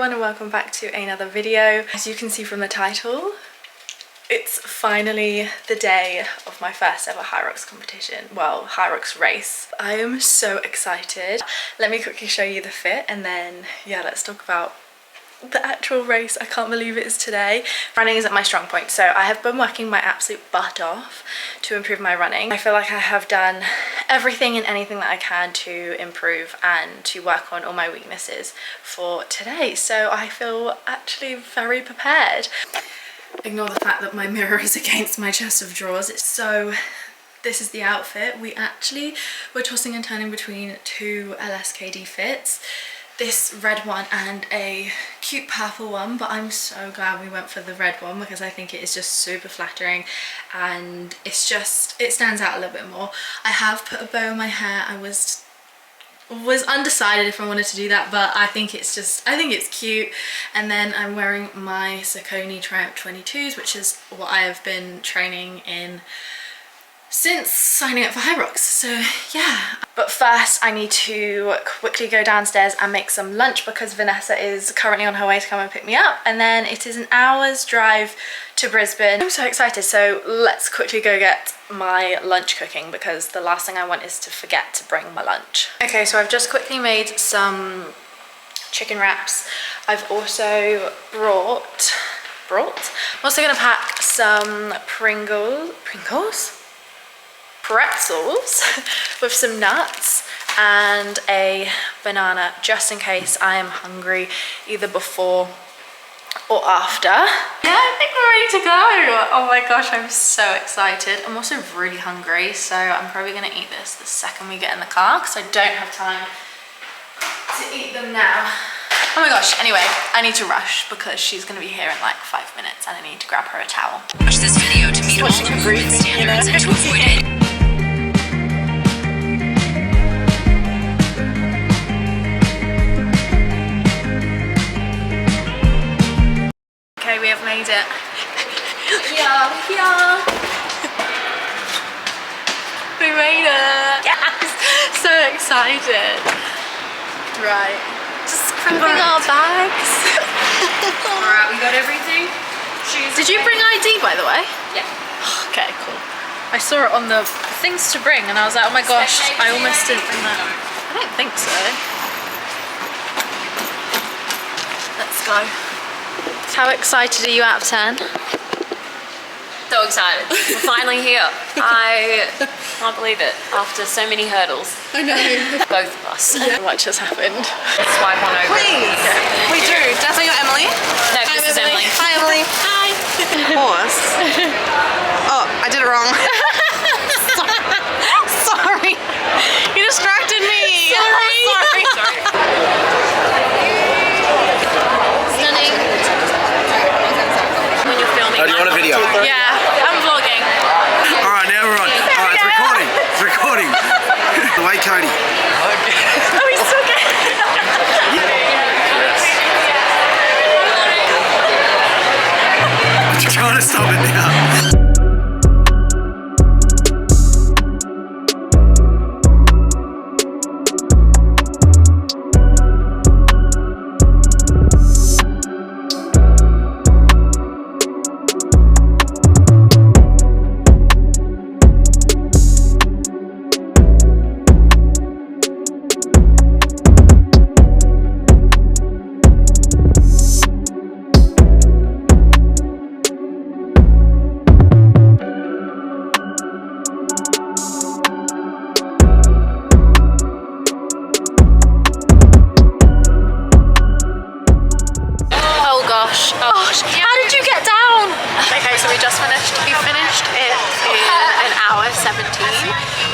everyone and welcome back to another video. As you can see from the title, it's finally the day of my first ever Hyrox competition, well, Hyrox race. I am so excited. Let me quickly show you the fit and then yeah, let's talk about the actual race. I can't believe it is today. Running isn't my strong point, so I have been working my absolute butt off to improve my running. I feel like I have done everything and anything that I can to improve and to work on all my weaknesses for today, so I feel actually very prepared. Ignore the fact that my mirror is against my chest of drawers. So this is the outfit. We actually were tossing and turning between two LSKD fits, this red one and a cute purple one, but I'm so glad we went for the red one because I think it is just super flattering and it stands out a little bit more. I have put a bow in my hair. I was undecided if I wanted to do that, but I think it's cute. And then I'm wearing my Saucony Triumph 22s, which is what I have been training in since signing up for Hyrox, so yeah. But first I need to quickly go downstairs and make some lunch because Vanessa is currently on her way to come and pick me up, and then it is an hour's drive to Brisbane. I'm so excited, so let's quickly go get my lunch cooking because the last thing I want is to forget to bring my lunch. Okay, so I've just quickly made some chicken wraps. I've also I'm also gonna pack some pretzels with some nuts and a banana just in case I am hungry either before or after. Yeah, I think we're ready to go. Oh my gosh, I'm so excited. I'm also really hungry, so I'm probably gonna eat this the second we get in the car because I don't have time to eat them now. Oh my gosh, anyway, I need to rush because she's gonna be here in like 5 minutes and I need to grab her a towel. Watch this video to meet all the movement standards and to avoid it. Okay, we have made it. Yeah. We made it. Yes, so excited. Right, just grabbing our bags. Alright, we got everything. Did you bring ID, by the way? Yeah. Okay, cool. I saw it on the things to bring and I was like, oh my gosh, I almost didn't bring that. I don't think so. Let's go. How excited are you out of 10? So excited. We're finally here. I can't believe it after so many hurdles. I know. Both of us. Yeah. What just happened? Swipe on over. Please. Yeah. We do. Definitely not Emily. No, this is Emily. Hi, Emily. Hi. Horse. Oh, I did it wrong. Sorry. You distracted me. Sorry. Stunning. When you're filming. Oh, do you want a video? Yeah, I'm vlogging. Alright, now we're on. Alright, it's recording. It's recording. The way Cody. Oh, he's so good. I'm trying to stop it now.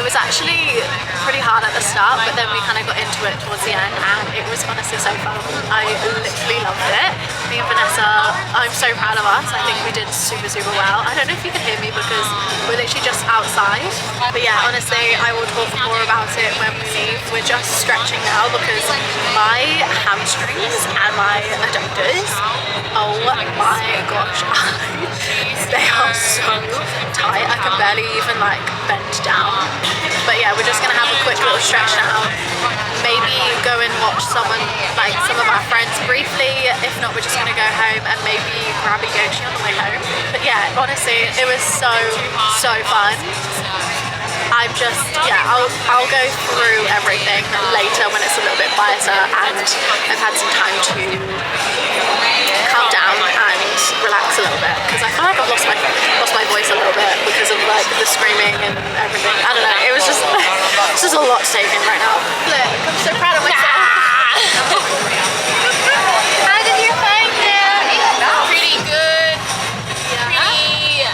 It was actually pretty hard at the start, but then we kind of got into it towards the end and it was honestly so fun. I literally loved it. Me and Vanessa, I'm so proud of us. I think we did super well. I don't know if you can hear me because we're literally just outside. But yeah, honestly, I will talk more about it when we leave. We're just stretching now because my hamstrings and my adductors, oh my gosh, they are so tight. I can barely even like bend down. But yeah, we're just gonna have a quick little stretch now. Maybe go and watch some of our friends briefly if not, we're just gonna go home and maybe grab a yochi on the way home. But yeah, honestly, it was so fun. I'm just, yeah, I'll go through everything later when it's a little bit quieter and I've had some time to calm down and relax a little bit, because I feel like I've lost my voice a little bit because of like the screaming and everything. I don't know, it was just it's just a lot to take in right now. Look, I'm so proud of myself. How did you find it? Pretty good. Pretty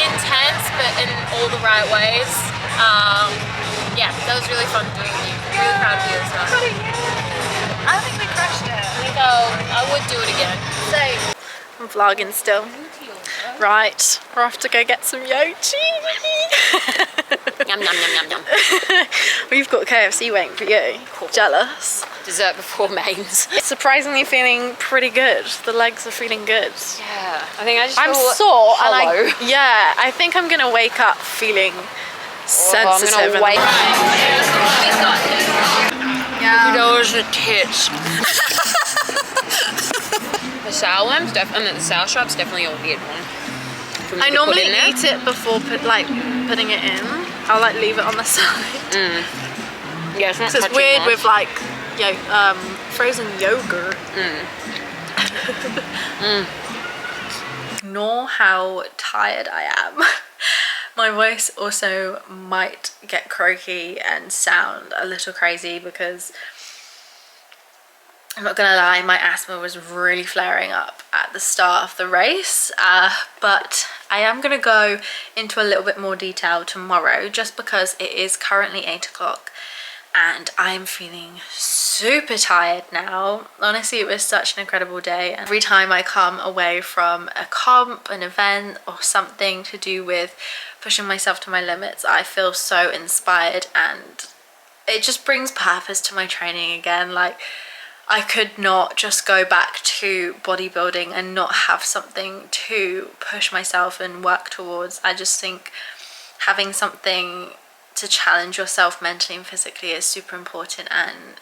intense, but in all the right ways. Yeah, that was really fun doing with you. Really proud of you as well. I think we crushed it. So I would do it again. Same. I'm vlogging still. Right, we're off to go get some yochi. Yum, yum, yum, yum, yum. We've got KFC waiting for you. Cool. Jealous. Dessert before mains. Surprisingly feeling pretty good. The legs are feeling good. Yeah, I think I just I'm feel sore hollow. and I think I'm gonna wake up feeling sensitive. I'm gonna wait. Yeah. Those are tits. The sour one's definitely, the sour stripe's definitely a weird one. I normally eat it before putting it in. I'll like leave it on the side. Yeah, it's not So it's touching weird much. with like frozen yogurt. Nor how tired I am. My voice also might get croaky and sound a little crazy because I'm not gonna lie, my asthma was really flaring up at the start of the race, but I am gonna go into a little bit more detail tomorrow just because it is currently 8 o'clock and I'm feeling super tired now. Honestly, it was such an incredible day. Every time I come away from a comp, an event or something to do with pushing myself to my limits, I feel so inspired and it just brings purpose to my training again. Like, I could not just go back to bodybuilding and not have something to push myself and work towards. I just think having something to challenge yourself mentally and physically is super important and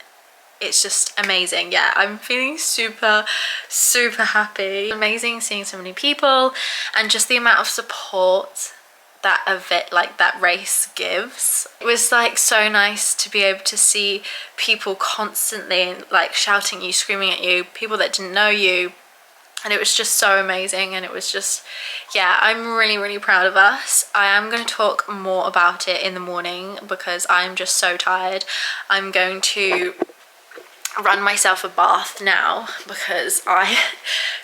it's just amazing. Yeah, I'm feeling super happy. Amazing seeing so many people and just the amount of support that that race gives. It was like so nice to be able to see people constantly like shouting at you, screaming at you, people that didn't know you, and it was just so amazing. And it was just, yeah, I'm really proud of us. I am going to talk more about it in the morning because I'm just so tired. I'm going to run myself a bath now because I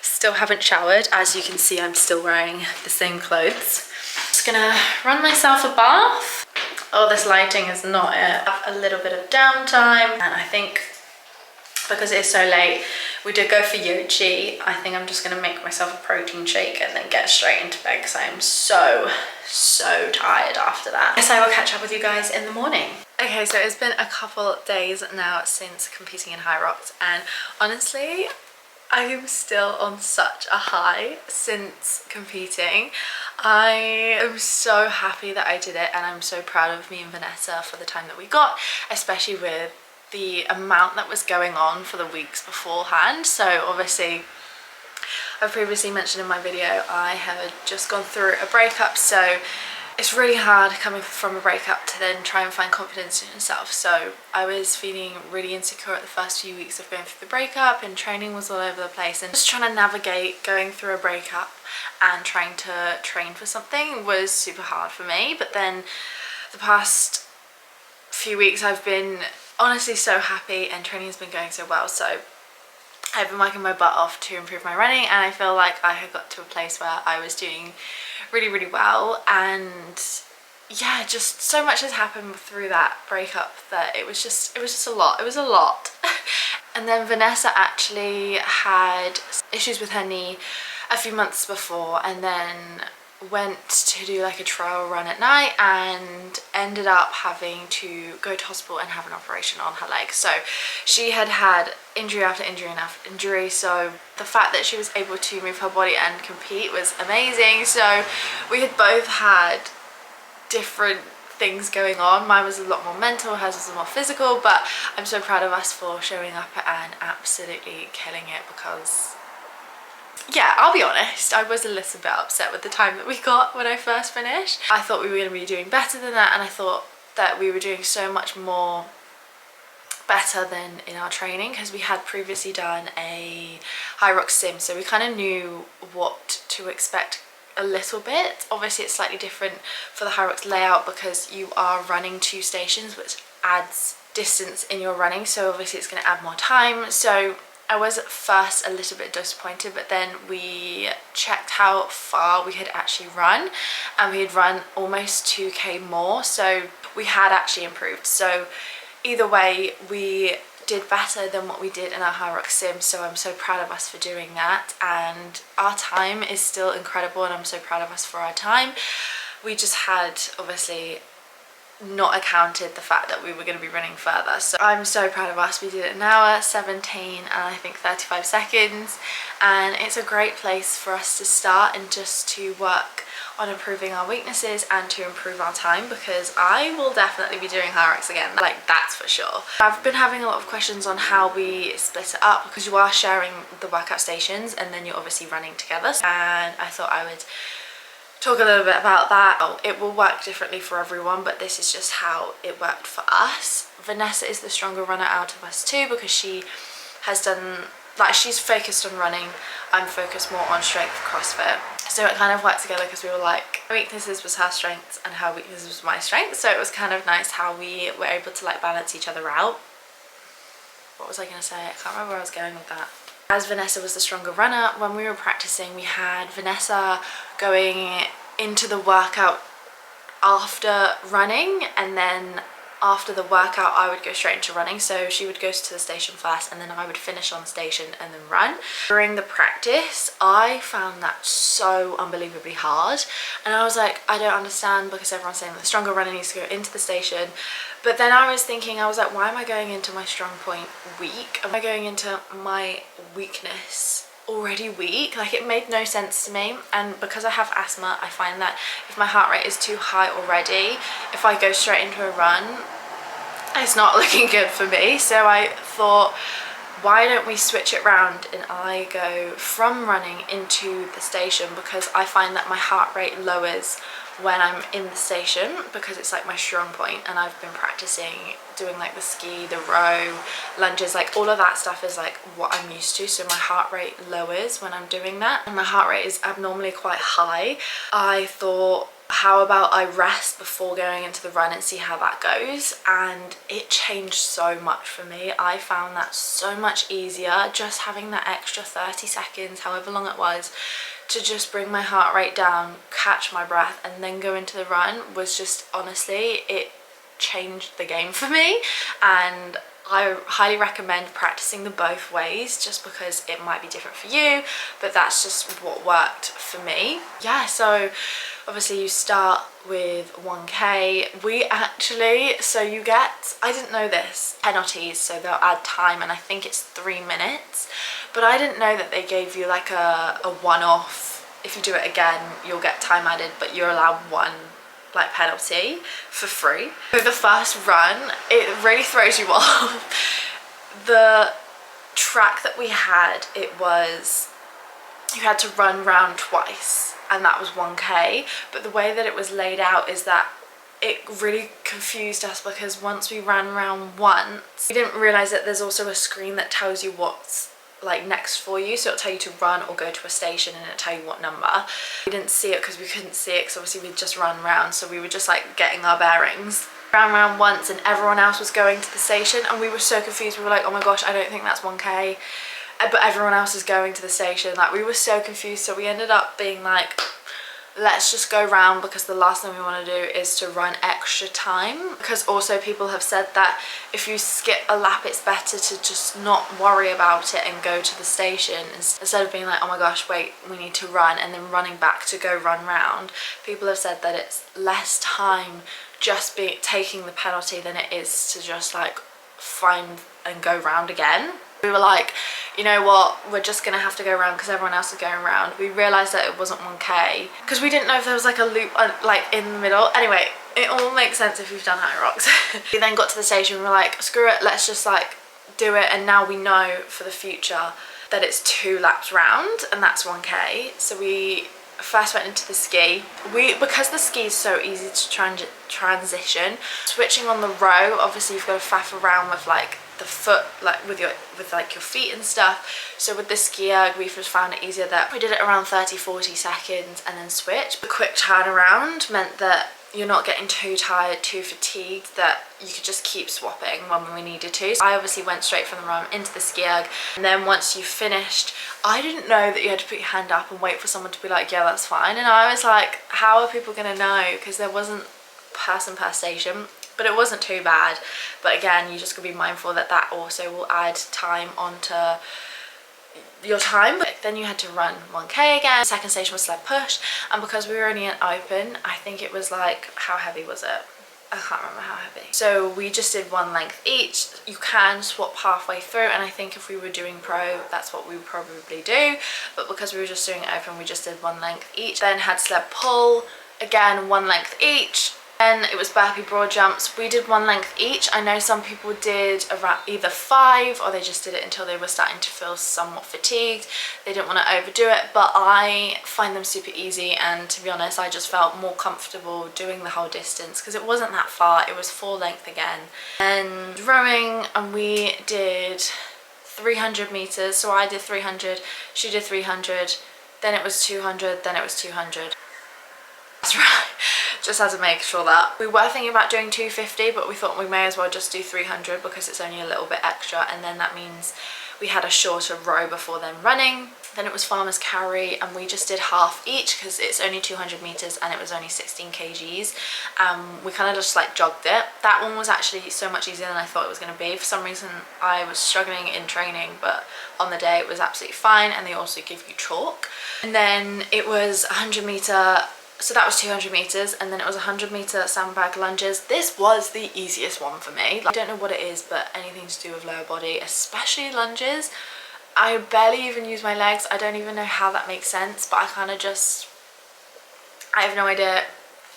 still haven't showered. As you can see, I'm still wearing the same clothes. Just gonna run myself a bath. Oh, this lighting is not it. I have a little bit of downtime and I think because it is so late, we did go for yochi. I think I'm just gonna make myself a protein shake and then get straight into bed because I am so tired after that. I guess I will catch up with you guys in the morning. Okay, so it's been a couple days now since competing in Hyrox and honestly, I am still on such a high since competing. I am so happy that I did it and I'm so proud of me and Vanessa for the time that we got, especially with the amount that was going on for the weeks beforehand. So obviously, I've previously mentioned in my video, I had just gone through a breakup, so it's really hard coming from a breakup to then try and find confidence in yourself. So I was feeling really insecure at the first few weeks of going through the breakup and training was all over the place, and just trying to navigate going through a breakup and trying to train for something was super hard for me. But then the past few weeks I've been honestly so happy and training has been going so well. So I've been working my butt off to improve my running and I feel like I had got to a place where I was doing really well, and yeah, just so much has happened through that breakup that it was just a lot. And then Vanessa actually had issues with her knee a few months before and then went to do like a trial run at night and ended up having to go to hospital and have an operation on her leg. So she had had injury after injury after injury, so the fact that she was able to move her body and compete was amazing. So we had both had different things going on. Mine was a lot more mental, hers was more physical, but I'm so proud of us for showing up and absolutely killing it because, yeah, I'll be honest, I was a little bit upset with the time that we got when I first finished. I thought we were going to be doing better than that, and I thought that we were doing so much more better than in our training because we had previously done a Hyrox sim, so we kind of knew what to expect a little bit. Obviously it's slightly different for the Hyrox layout because you are running 2 stations, which adds distance in your running, so obviously it's going to add more time. So I was at first a little bit disappointed, but then we checked how far we had actually run, and we had run almost 2k more, so we had actually improved. So either way, we did better than what we did in our Hyrox sim, so I'm so proud of us for doing that, and our time is still incredible, and I'm so proud of us for our time. We just had obviously not accounted the fact that we were going to be running further, so I'm so proud of us. We did it in an hour 17 and I think 35 seconds, and it's a great place for us to start and just to work on improving our weaknesses and to improve our time, because I will definitely be doing Hyrox again, like that's for sure. I've been having a lot of questions on how we split it up, because you are sharing the workout stations and then you're obviously running together, and I thought I would talk a little bit about that. It will work differently for everyone, but this is just how it worked for us. Vanessa is the stronger runner out of us too, because she has done, like, she's focused on running, I'm focused more on strength CrossFit. So it kind of worked together because we were like, her weaknesses was her strengths and her weaknesses was my strength. So it was kind of nice how we were able to like balance each other out. What was I going to say? I can't remember where I was going with that. As Vanessa was the stronger runner, when we were practicing, we had Vanessa going into the workout after running, and then after the workout I would go straight into running. So she would go to the station first and then I would finish on the station and then run. During the practice I found that so unbelievably hard, and I was like, I don't understand, because everyone's saying that the stronger runner needs to go into the station, but then I was thinking, I was like, why am I going into my strong point weak? Am I going into my weakness already weak? Like, it made no sense to me. And because I have asthma, I find that if my heart rate is too high already, if I go straight into a run, it's not looking good for me. So I thought, why don't we switch it round and I go from running into the station, because I find that my heart rate lowers when I'm in the station, because it's like my strong point, and I've been practicing doing like the ski, the row, lunges, like all of that stuff is like what I'm used to, so my heart rate lowers when I'm doing that, and my heart rate is abnormally quite high. I thought, how about I rest before going into the run and see how that goes, and it changed so much for me. I found that so much easier, just having that extra 30 seconds, however long it was, to just bring my heart rate down, catch my breath, and then go into the run was just, honestly, it changed the game for me. And I highly recommend practicing them both ways, just because it might be different for you, but that's just what worked for me. Yeah, so obviously you start with 1k. We actually, so you get, I didn't know this, penalties, so they'll add time, and I think it's 3 minutes, but I didn't know that they gave you like a one-off. If you do it again, you'll get time added, but you're allowed one like penalty for free. So the first run, it really throws you off. The track that we had, it was, you had to run round twice, and that was 1k, but the way that it was laid out is that it really confused us, because once we ran round once, we didn't realize that there's also a screen that tells you what's like next for you, so it'll tell you to run or go to a station, and it'll tell you what number. We didn't see it because we couldn't see it, because obviously we'd just run round, so we were just like getting our bearings. Ran round once and everyone else was going to the station, and we were so confused. We were like, oh my gosh, I don't think that's 1k, but everyone else is going to the station. Like, we were so confused, so we ended up being like, let's just go round, because the last thing we want to do is to run extra time. Because also people have said that if you skip a lap, it's better to just not worry about it and go to the station, instead of being like, oh my gosh, wait, we need to run, and then running back to go run round. People have said that it's less time just taking the penalty than it is to just like find and go round again. We were like, you know what, we're just gonna have to go around because everyone else is going around. We realized that it wasn't 1k because we didn't know if there was like a loop like in the middle. Anyway, it all makes sense if you've done Hyrox. We then got to the station and we're like, screw it, let's just like do it. And now we know for the future that it's 2 laps round and that's 1k. So we first went into the ski. Because the ski is so easy to transition, switching on the row, obviously you've got to faff around with like the foot, like with like your feet and stuff. So with the ski erg, we just found it easier that we did it around 30-40 seconds and then switch. The quick turnaround meant that you're not getting too tired, too fatigued, that you could just keep swapping when we needed to. So I obviously went straight from the run into the ski erg, and then once you finished, I didn't know that you had to put your hand up and wait for someone to be like, yeah, that's fine. And I was like, how are people gonna know? Because there wasn't a person per station, but it wasn't too bad. But again, you just gotta be mindful that that also will add time onto your time. But then you had to run 1k again. The second station was sled push, and because we were only in open, I think it was like, how heavy was it? I can't remember how heavy. So we just did 1 length each. You can swap halfway through, and I think if we were doing pro, that's what we would probably do. But because we were just doing it open, we just did 1 length each. Then had sled pull, again 1 length each. Then it was burpee broad jumps. We did 1 length each. I know some people did around either 5, or they just did it until they were starting to feel somewhat fatigued. They didn't want to overdo it, but I find them super easy, and to be honest, I just felt more comfortable doing the whole distance because it wasn't that far. It was full length again. And rowing, and we did 300 meters. So I did 300, she did 300, then it was 200, then it was 200. That's right. Just had to make sure that. We were thinking about doing 250, but we thought we may as well just do 300 because it's only a little bit extra, and then that means we had a shorter row before then running. Then it was farmer's carry, and we just did half each because it's only 200 meters and it was only 16 kgs. We kind of just like jogged it. That one was actually so much easier than I thought it was going to be. For some reason I was struggling in training, but on the day it was absolutely fine, and they also give you chalk. And then it was 100 meter. So that was 200 meters, and then it was 100 meter sandbag lunges. This was the easiest one for me. I don't know what it is, but anything to do with lower body, especially lunges. I barely even use my legs. I don't even know how that makes sense, but I kind of just, I have no idea.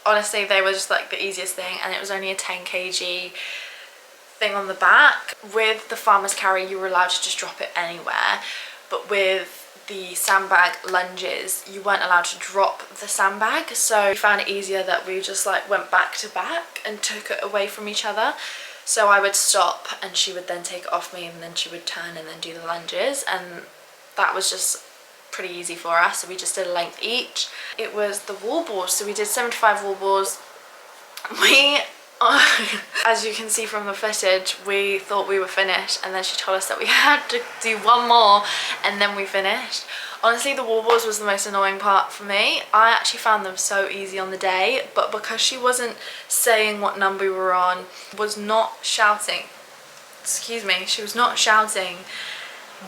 Honestly, they were just like the easiest thing, and it was only a 10 kg thing on the back. With the farmer's carry, you were allowed to just drop it anywhere, but with the sandbag lunges, you weren't allowed to drop the sandbag. So we found it easier that we just like went back to back and took it away from each other. So I would stop and she would then take it off me, and then she would turn and then do the lunges, and that was just pretty easy for us. So we just did a length each. It was the wall balls, so we did 75 wall balls. As you can see from the footage, we thought we were finished, and then she told us that we had to do 1 more and then we finished. Honestly, the wall balls was the most annoying part for me. I actually found them so easy on the day, but because she wasn't saying what number we were on, was not shouting, excuse me, she was not shouting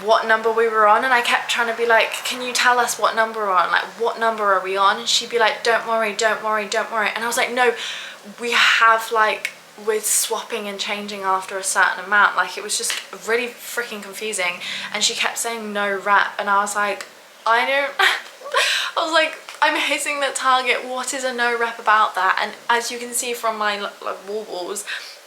what number we were on, and I kept trying to be like, can you tell us what number we're on, like what number are we on? And she'd be like, don't worry, don't worry, don't worry. And I was like, no, we have like, we're swapping and changing after a certain amount. Like, it was just really freaking confusing, and she kept saying no rep, and I was like, I don't I was like, I'm hitting the target, what is a no rep about that? And as you can see from my like wall balls,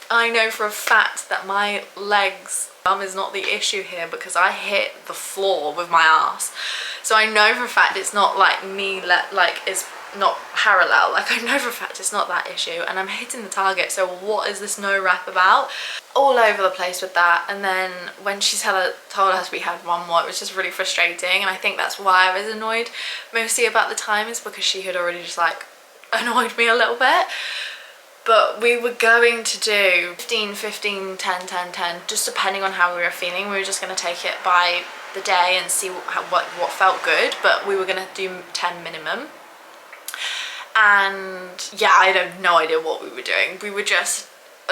I know for a fact that my legs is not the issue here, because I hit the floor with my ass. So I know for a fact it's not like me, like it's not parallel. Like, I know for a fact it's not that issue, and I'm hitting the target. So what is this no rep about? All over the place with that. And then when she told us we had 1 more, it was just really frustrating, and I think that's why I was annoyed mostly about the time, is because she had already just like annoyed me a little bit. But we were going to do 15, 15, 10, 10, 10, just depending on how we were feeling. We were just going to take it by the day and see what felt good, but we were going to do 10 minimum. And yeah, I had no idea what we were doing. We were just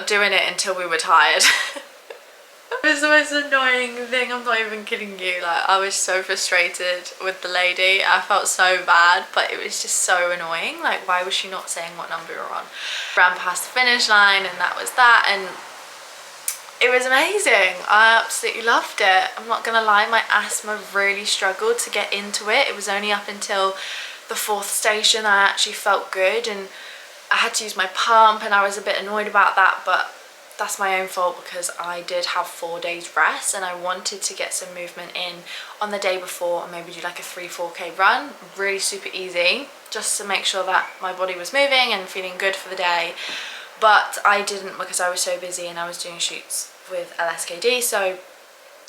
doing it until we were tired. It was the most annoying thing, I'm not even kidding you. Like, I was so frustrated with the lady. I felt so bad, but it was just so annoying. Like, why was she not saying what number we were on? Ran past the finish line, and that was that, and it was amazing. I absolutely loved it. I'm not gonna lie, my asthma really struggled to get into it. It was only up until the 4th station I actually felt good, and I had to use my pump and I was a bit annoyed about that, but that's my own fault because I did have 4 days rest and I wanted to get some movement in on the day before and maybe do like a 3-4k run, really super easy, just to make sure that my body was moving and feeling good for the day. But I didn't because I was so busy and I was doing shoots with LSKD, so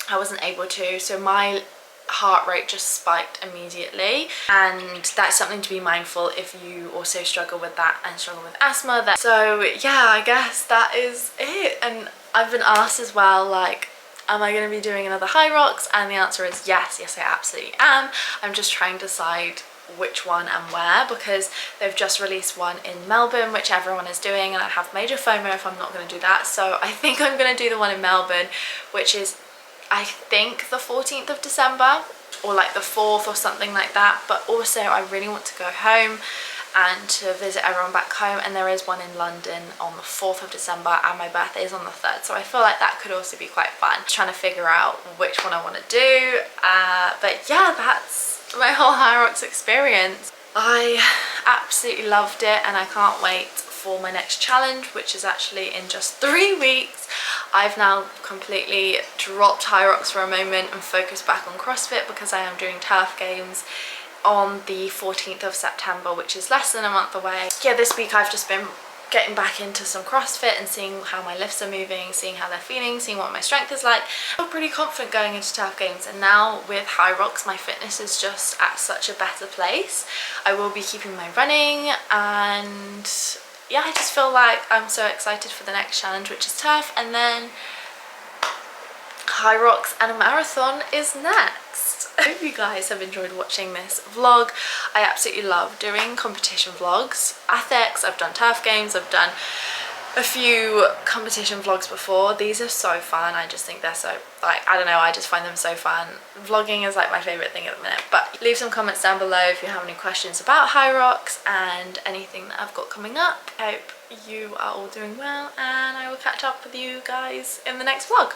I wasn't able to. So my heart rate just spiked immediately, and that's something to be mindful if you also struggle with that and struggle with asthma. So yeah, I guess that is it. And I've been asked as well, like, am I going to be doing another Hyrox? And the answer is yes, I absolutely am. I'm just trying to decide which one and where, because they've just released one in Melbourne, which everyone is doing, and I have major FOMO if I'm not going to do that. So I think I'm going to do the one in Melbourne, which is, I think, the 14th of December or like the 4th or something like that. But also I really want to go home and to visit everyone back home, and there is one in London on the 4th of December and my birthday is on the 3rd, so I feel like that could also be quite fun, trying to figure out which one I want to do. But yeah, that's my whole Hyrox experience. I absolutely loved it and I can't wait for my next challenge, which is actually in just 3 weeks. I've now completely dropped Hyrox for a moment and focused back on CrossFit because I am doing turf games on the 14th of September, which is less than a month away. Yeah, this week I've just been getting back into some CrossFit and seeing how my lifts are moving, seeing how they're feeling, seeing what my strength is like. I'm pretty confident going into turf games, and now with Hyrox my fitness is just at such a better place. I will be keeping my running, and yeah, I just feel like I'm so excited for the next challenge, which is turf, and then Hyrox and a marathon is next. I hope you guys have enjoyed watching this vlog. I absolutely love doing competition vlogs. Athletics, I've done turf games, I've done a few competition vlogs before. These are so fun. I just think they're so, like, I don't know, I just find them so fun. Vlogging is like my favorite thing at the minute. But leave some comments down below if you have any questions about Hyrox and anything that I've got coming up. I hope you are all doing well, and I will catch up with you guys in the next vlog.